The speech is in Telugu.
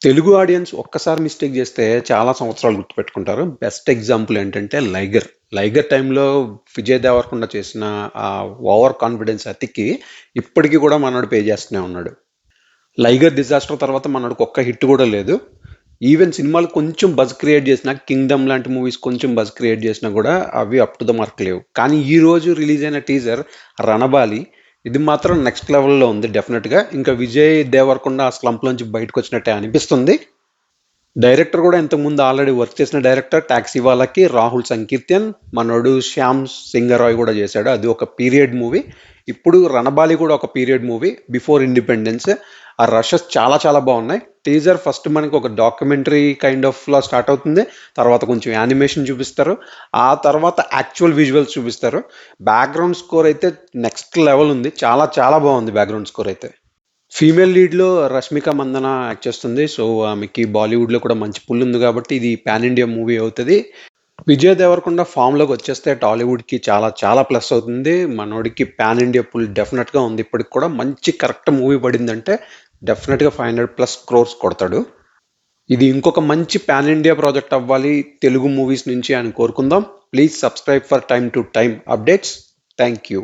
తెలుగు ఆడియన్స్ ఒక్కసారి మిస్టేక్ చేస్తే చాలా సంవత్సరాలు గుర్తుపెట్టుకుంటారు. బెస్ట్ ఎగ్జాంపుల్ ఏంటంటే 'లైగర్'. 'లైగర్' టైంలో విజయ్ దేవరకొండ చేసిన ఆ ఓవర్ కాన్ఫిడెన్స్ అతికి ఇప్పటికి కూడా మనోడు పే చేస్తూనే ఉన్నాడు. 'లైగర్' డిజాస్టర్ తర్వాత మనోడికి ఒక్క హిట్ కూడా లేదు. ఈవెన్ సినిమాలు కొంచెం బజ్ క్రియేట్ చేసిన 'కింగ్డమ్' లాంటి మూవీస్ కొంచెం బజ్ క్రియేట్ చేసినా కూడా అవి అప్ టు ద మార్క్ లేవు. కానీ ఈ రోజు రిలీజ్ అయిన టీజర్ 'రణబాలి' ఇది మాత్రం నెక్స్ట్ లెవెల్లో ఉంది డెఫినెట్గా. ఇంకా విజయ్ దేవరకొండ ఆ స్లంప్ నుంచి బయటకు వచ్చినట్టే అనిపిస్తుంది. డైరెక్టర్ కూడా ఇంతకుముందు ఆల్రెడీ వర్క్ చేసిన డైరెక్టర్ 'టాక్సీ వాలా'కి రాహుల్ సంకీర్తన్, మనోడు శ్యామ్ సింగరాయ్ కూడా చేశాడు. అది ఒక పీరియడ్ మూవీ. ఇప్పుడు 'రణబాలి' కూడా ఒక పీరియడ్ మూవీ బిఫోర్ ఇండిపెండెన్స్. ఆ రషెస్ చాలా చాలా బాగున్నాయి. టీజర్ ఫస్ట్ మనకి ఒక documentary kind of law start అవుతుంది. తర్వాత కొంచెం యానిమేషన్ చూపిస్తారు. ఆ తర్వాత యాక్చువల్ విజువల్స్ చూపిస్తారు. బ్యాక్గ్రౌండ్ స్కోర్ అయితే నెక్స్ట్ లెవెల్ ఉంది. చాలా చాలా బాగుంది బ్యాక్గ్రౌండ్ స్కోర్ అయితే. ఫీమేల్ లీడ్లో రష్మిక మందన యాక్ట్ చేస్తుంది. సో ఆమెకి బాలీవుడ్లో కూడా మంచి పుల్ ఉంది కాబట్టి ఇది పాన్ ఇండియా మూవీ అవుతుంది. విజయ్ దేవరకొండ ఫామ్లోకి వచ్చేస్తే టాలీవుడ్కి చాలా చాలా ప్లస్ అవుతుంది. మనోడికి పాన్ ఇండియా పుల్ డెఫినెట్గా ఉంది. ఇప్పటికి కూడా మంచి కరెక్ట్ మూవీ పడిందంటే డెఫినెట్గా 500+ క్రోర్స్ కొడతాడు. ఇది ఇంకొక మంచి పాన్ ఇండియా ప్రాజెక్ట్ అవ్వాలి తెలుగు మూవీస్ నుంచి అని కోరుకుందాం. Please subscribe for time to time updates. Thank you.